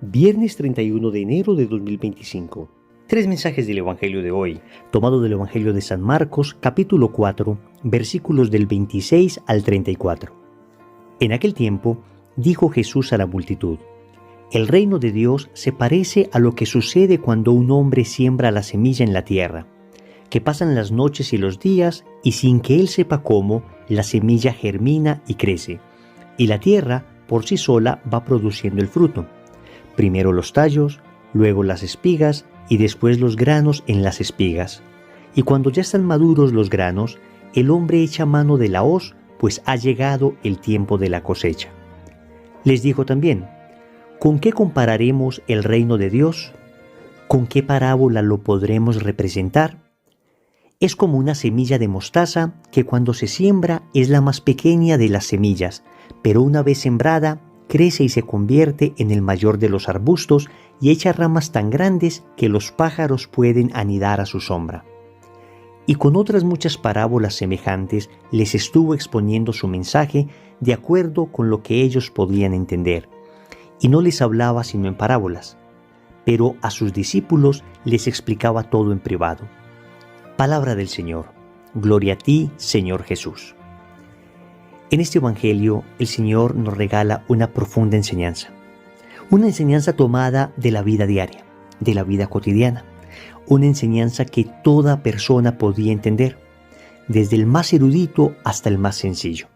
Viernes 31 de enero de 2025. Tres mensajes del Evangelio de hoy, tomado del Evangelio de San Marcos, capítulo 4, versículos del 26 al 34. En aquel tiempo, dijo Jesús a la multitud: El reino de Dios se parece a lo que sucede cuando un hombre siembra la semilla en la tierra, que pasan las noches y los días, y sin que él sepa cómo, la semilla germina y crece, y la tierra por sí sola va produciendo el fruto. Primero los tallos, luego las espigas y después los granos en las espigas. Y cuando ya están maduros los granos, el hombre echa mano de la hoz, pues ha llegado el tiempo de la cosecha. Les dijo también: ¿Con qué compararemos el reino de Dios? ¿Con qué parábola lo podremos representar? Es como una semilla de mostaza que cuando se siembra es la más pequeña de las semillas, pero una vez sembrada, crece y se convierte en el mayor de los arbustos y echa ramas tan grandes que los pájaros pueden anidar a su sombra. Y con otras muchas parábolas semejantes les estuvo exponiendo su mensaje de acuerdo con lo que ellos podían entender, y no les hablaba sino en parábolas, pero a sus discípulos les explicaba todo en privado. Palabra del Señor. Gloria a ti, Señor Jesús. En este Evangelio, el Señor nos regala una profunda enseñanza. Una enseñanza tomada de la vida diaria, de la vida cotidiana. Una enseñanza que toda persona podía entender, desde el más erudito hasta el más sencillo.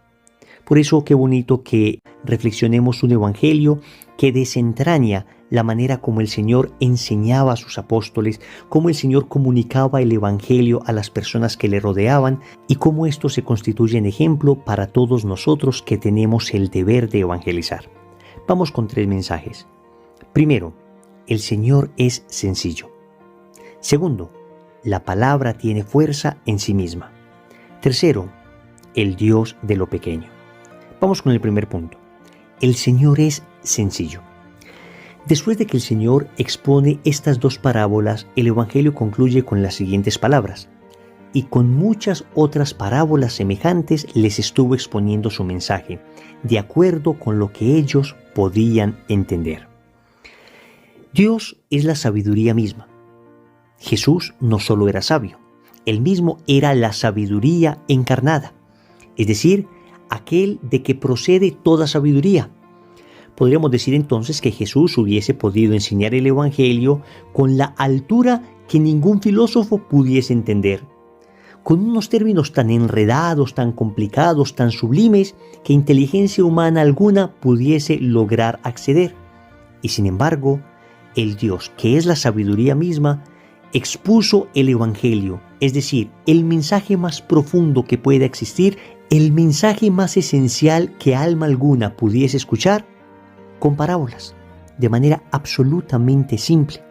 Por eso, qué bonito que reflexionemos un Evangelio que desentraña la manera como el Señor enseñaba a sus apóstoles, cómo el Señor comunicaba el Evangelio a las personas que le rodeaban y cómo esto se constituye en ejemplo para todos nosotros que tenemos el deber de evangelizar. Vamos con tres mensajes. Primero, el Señor es sencillo. Segundo, la palabra tiene fuerza en sí misma. Tercero, el Dios de lo pequeño. Vamos con el primer punto. El Señor es sencillo. Después de que el Señor expone estas dos parábolas, el Evangelio concluye con las siguientes palabras: y con muchas otras parábolas semejantes les estuvo exponiendo su mensaje, de acuerdo con lo que ellos podían entender. Dios es la sabiduría misma. Jesús no solo era sabio, él mismo era la sabiduría encarnada, es decir, aquel de que procede toda sabiduría. Podríamos decir entonces que Jesús hubiese podido enseñar el Evangelio con la altura que ningún filósofo pudiese entender, con unos términos tan enredados, tan complicados, tan sublimes, que inteligencia humana alguna pudiese lograr acceder. Y sin embargo, el Dios, que es la sabiduría misma, expuso el Evangelio, es decir, el mensaje más profundo que pueda existir, el mensaje más esencial que alma alguna pudiese escuchar, con parábolas, de manera absolutamente simple.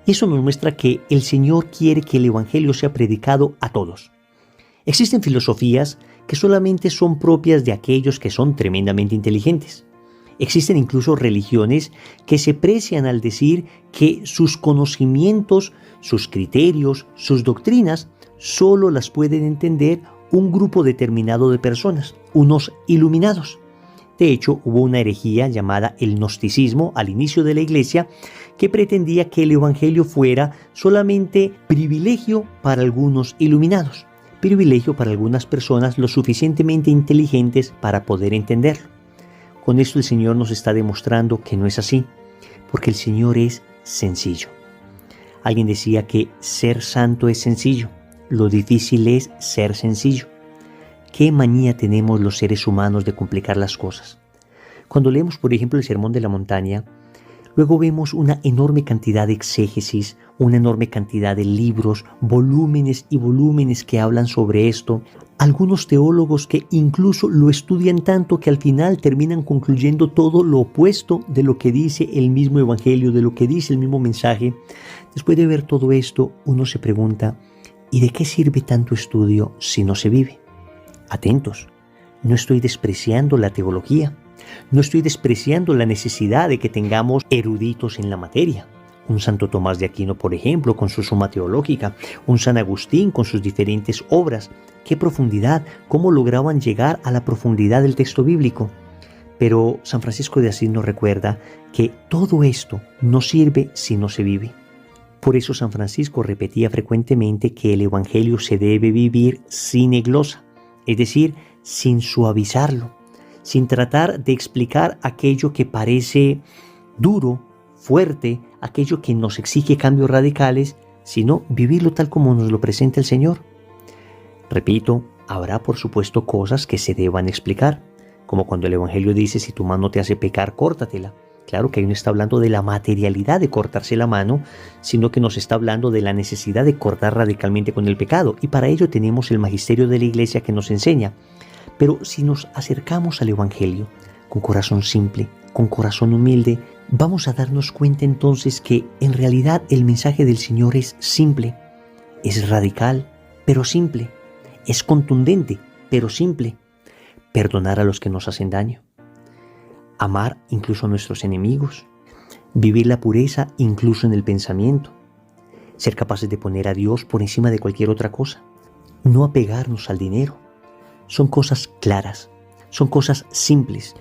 Eso nos muestra que el Señor quiere que el Evangelio sea predicado a todos. Existen filosofías que solamente son propias de aquellos que son tremendamente inteligentes. Existen incluso religiones que se precian al decir que sus conocimientos, sus criterios, sus doctrinas, solo las pueden entender un grupo determinado de personas, unos iluminados. De hecho, hubo una herejía llamada el gnosticismo al inicio de la Iglesia que pretendía que el Evangelio fuera solamente privilegio para algunos iluminados, privilegio para algunas personas lo suficientemente inteligentes para poder entenderlo. Con esto el Señor nos está demostrando que no es así, porque el Señor es sencillo. Alguien decía que ser santo es sencillo, lo difícil es ser sencillo. ¿Qué manía tenemos los seres humanos de complicar las cosas? Cuando leemos, por ejemplo, el Sermón de la Montaña, luego vemos una enorme cantidad de exégesis, una enorme cantidad de libros, volúmenes y volúmenes que hablan sobre esto. Algunos teólogos que incluso lo estudian tanto que al final terminan concluyendo todo lo opuesto de lo que dice el mismo Evangelio, de lo que dice el mismo mensaje. Después de ver todo esto, uno se pregunta, ¿y de qué sirve tanto estudio si no se vive? Atentos, no estoy despreciando la teología, no estoy despreciando la necesidad de que tengamos eruditos en la materia. Un Santo Tomás de Aquino, por ejemplo, con su Suma Teológica, un San Agustín con sus diferentes obras. ¡Qué profundidad! ¿Cómo lograban llegar a la profundidad del texto bíblico? Pero San Francisco de Asís nos recuerda que todo esto no sirve si no se vive. Por eso San Francisco repetía frecuentemente que el Evangelio se debe vivir sin eglosa, es decir, sin suavizarlo, sin tratar de explicar aquello que parece duro, fuerte, aquello que nos exige cambios radicales, sino vivirlo tal como nos lo presenta el Señor. Repito, habrá por supuesto cosas que se deban explicar, como cuando el Evangelio dice: si tu mano te hace pecar, córtatela. Claro que ahí no está hablando de la materialidad de cortarse la mano, sino que nos está hablando de la necesidad de cortar radicalmente con el pecado, y para ello tenemos el magisterio de la Iglesia que nos enseña. Pero si nos acercamos al Evangelio con corazón simple, con corazón humilde, vamos a darnos cuenta entonces que en realidad el mensaje del Señor es simple, es radical, pero simple, es contundente, pero simple. Perdonar a los que nos hacen daño, amar incluso a nuestros enemigos, vivir la pureza incluso en el pensamiento, ser capaces de poner a Dios por encima de cualquier otra cosa, no apegarnos al dinero. Son cosas claras, son cosas simples.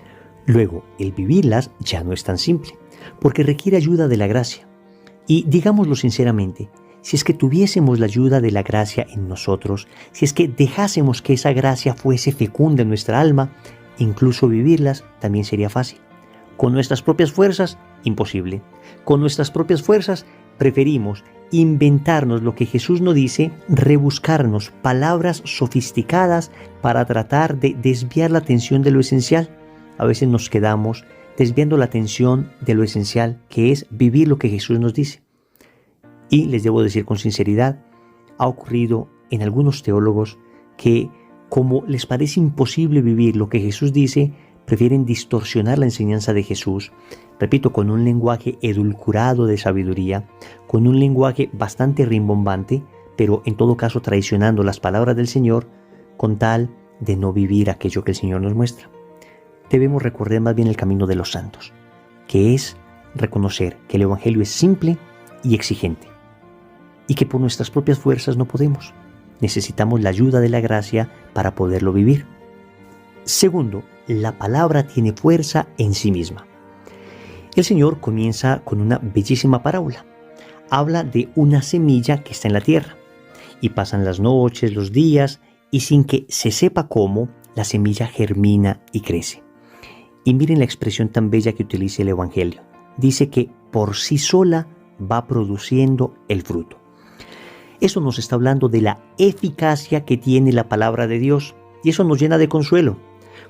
Luego, el vivirlas ya no es tan simple, porque requiere ayuda de la gracia. Y digámoslo sinceramente, si es que tuviésemos la ayuda de la gracia en nosotros, si es que dejásemos que esa gracia fuese fecunda en nuestra alma, incluso vivirlas también sería fácil. Con nuestras propias fuerzas, imposible. Con nuestras propias fuerzas, preferimos inventarnos lo que Jesús nos dice, rebuscarnos palabras sofisticadas para tratar de desviar la atención de lo esencial. A veces nos quedamos desviando la atención de lo esencial, que es vivir lo que Jesús nos dice. Y les debo decir con sinceridad, ha ocurrido en algunos teólogos que, como les parece imposible vivir lo que Jesús dice, prefieren distorsionar la enseñanza de Jesús, repito, con un lenguaje edulcorado de sabiduría, con un lenguaje bastante rimbombante, pero en todo caso traicionando las palabras del Señor, con tal de no vivir aquello que el Señor nos muestra. Debemos recorrer más bien el camino de los santos, que es reconocer que el Evangelio es simple y exigente, y que por nuestras propias fuerzas no podemos. Necesitamos la ayuda de la gracia para poderlo vivir. Segundo, la palabra tiene fuerza en sí misma. El Señor comienza con una bellísima parábola. Habla de una semilla que está en la tierra, y pasan las noches, los días, y sin que se sepa cómo, la semilla germina y crece. Y miren la expresión tan bella que utiliza el Evangelio. Dice que por sí sola va produciendo el fruto. Eso nos está hablando de la eficacia que tiene la palabra de Dios, y eso nos llena de consuelo,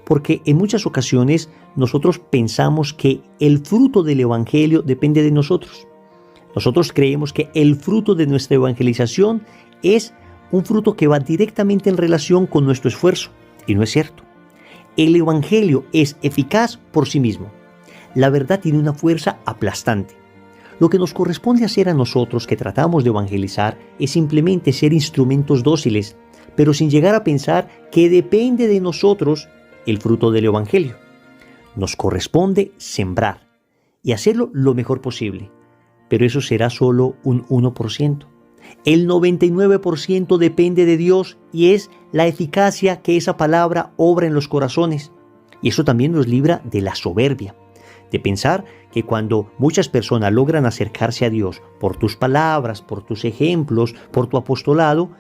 porque en muchas ocasiones nosotros pensamos que el fruto del Evangelio depende de nosotros. Nosotros creemos que el fruto de nuestra evangelización es un fruto que va directamente en relación con nuestro esfuerzo, y no es cierto. El Evangelio es eficaz por sí mismo. La verdad tiene una fuerza aplastante. Lo que nos corresponde hacer a nosotros que tratamos de evangelizar es simplemente ser instrumentos dóciles, pero sin llegar a pensar que depende de nosotros el fruto del Evangelio. Nos corresponde sembrar y hacerlo lo mejor posible, pero eso será solo un 1%. El 99% depende de Dios y es la eficacia que esa palabra obra en los corazones. Y eso también nos libra de la soberbia, de pensar que cuando muchas personas logran acercarse a Dios por tus palabras, por tus ejemplos, por tu apostolado,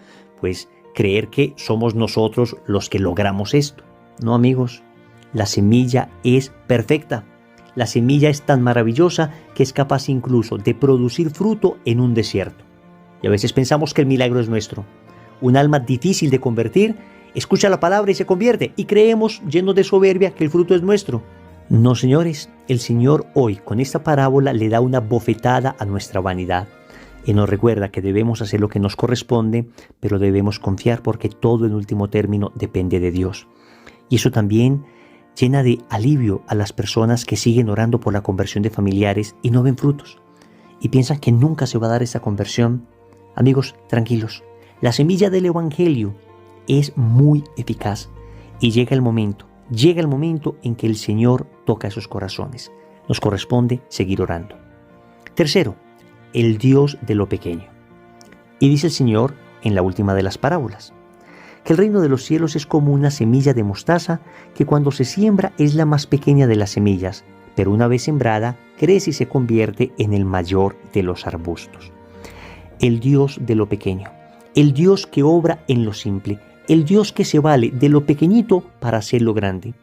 pues creer que somos nosotros los que logramos esto. No, amigos, la semilla es perfecta. La semilla es tan maravillosa que es capaz incluso de producir fruto en un desierto. Y a veces pensamos que el milagro es nuestro. Un alma difícil de convertir escucha la palabra y se convierte, y creemos, llenos de soberbia, que el fruto es nuestro. No, señores, el Señor hoy con esta parábola le da una bofetada a nuestra vanidad y nos recuerda que debemos hacer lo que nos corresponde, pero debemos confiar porque todo en último término depende de Dios. Y eso también llena de alivio a las personas que siguen orando por la conversión de familiares y no ven frutos y piensan que nunca se va a dar esa conversión. Amigos, tranquilos, la semilla del Evangelio es muy eficaz y llega el momento en que el Señor toca esos corazones. Nos corresponde seguir orando. Tercero, el Dios de lo pequeño. Y dice el Señor en la última de las parábolas: que el reino de los cielos es como una semilla de mostaza que cuando se siembra es la más pequeña de las semillas, pero una vez sembrada crece y se convierte en el mayor de los arbustos. El Dios de lo pequeño, el Dios que obra en lo simple, el Dios que se vale de lo pequeñito para hacerlo grande.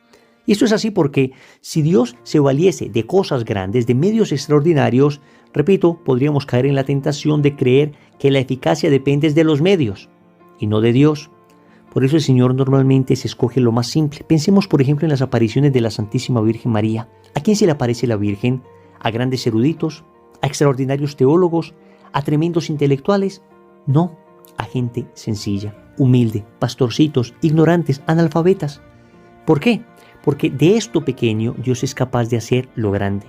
Y esto es así porque si Dios se valiese de cosas grandes, de medios extraordinarios, repito, podríamos caer en la tentación de creer que la eficacia depende de los medios y no de Dios. Por eso el Señor normalmente se escoge lo más simple. Pensemos, por ejemplo, en las apariciones de la Santísima Virgen María. ¿A quién se le aparece la Virgen? ¿A grandes eruditos? ¿A extraordinarios teólogos? ¿A tremendos intelectuales? No, a gente sencilla, humilde, pastorcitos, ignorantes, analfabetas. ¿Por qué? Porque de esto pequeño Dios es capaz de hacer lo grande.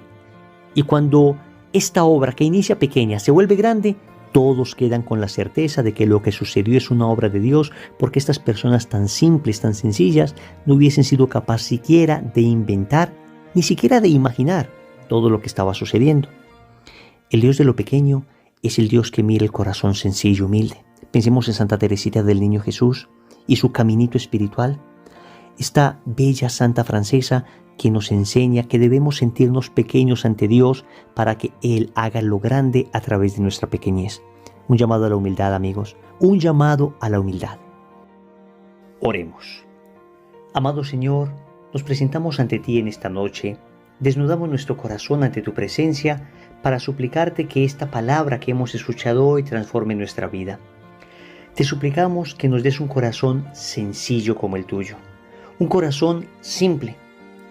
Y cuando esta obra que inicia pequeña se vuelve grande, todos quedan con la certeza de que lo que sucedió es una obra de Dios, porque estas personas tan simples, tan sencillas, no hubiesen sido capaces siquiera de inventar, ni siquiera de imaginar todo lo que estaba sucediendo. El Dios de lo pequeño es el Dios que mira el corazón sencillo y humilde. Pensemos en Santa Teresita del Niño Jesús y su caminito espiritual. Esta bella santa francesa que nos enseña que debemos sentirnos pequeños ante Dios para que Él haga lo grande a través de nuestra pequeñez. Un llamado a la humildad, amigos, un llamado a la humildad. Oremos. Amado Señor, nos presentamos ante ti en esta noche, desnudamos nuestro corazón ante tu presencia para suplicarte que esta palabra que hemos escuchado hoy transforme nuestra vida. Te suplicamos que nos des un corazón sencillo como el tuyo. Un corazón simple.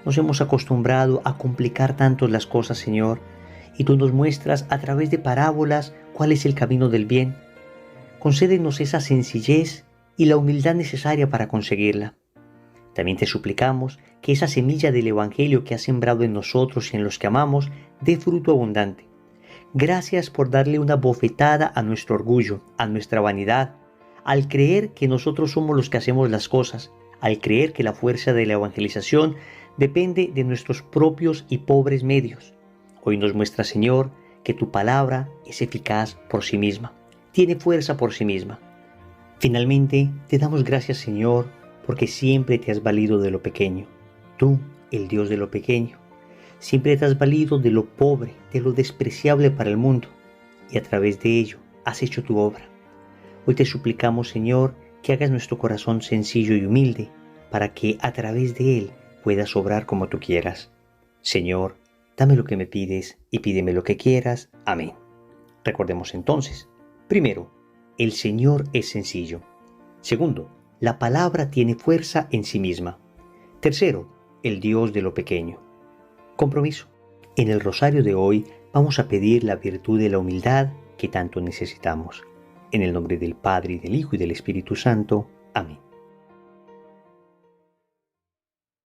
Nos hemos acostumbrado a complicar tanto las cosas, Señor, y tú nos muestras a través de parábolas cuál es el camino del bien. Concédenos esa sencillez y la humildad necesaria para conseguirla. También te suplicamos que esa semilla del Evangelio que has sembrado en nosotros y en los que amamos dé fruto abundante. Gracias por darle una bofetada a nuestro orgullo, a nuestra vanidad, al creer que nosotros somos los que hacemos las cosas, al creer que la fuerza de la evangelización depende de nuestros propios y pobres medios. Hoy nos muestra, Señor, que tu palabra es eficaz por sí misma, tiene fuerza por sí misma. Finalmente, te damos gracias, Señor, porque siempre te has valido de lo pequeño. Tú, el Dios de lo pequeño, siempre te has valido de lo pobre, de lo despreciable para el mundo, y a través de ello has hecho tu obra. Hoy te suplicamos, Señor, que hagas nuestro corazón sencillo y humilde, para que a través de él puedas obrar como tú quieras. Señor, dame lo que me pides y pídeme lo que quieras. Amén. Recordemos entonces, primero, el Señor es sencillo. Segundo, la palabra tiene fuerza en sí misma. Tercero, el Dios de lo pequeño. Compromiso. En el rosario de hoy vamos a pedir la virtud de la humildad que tanto necesitamos. En el nombre del Padre, y del Hijo, y del Espíritu Santo. Amén.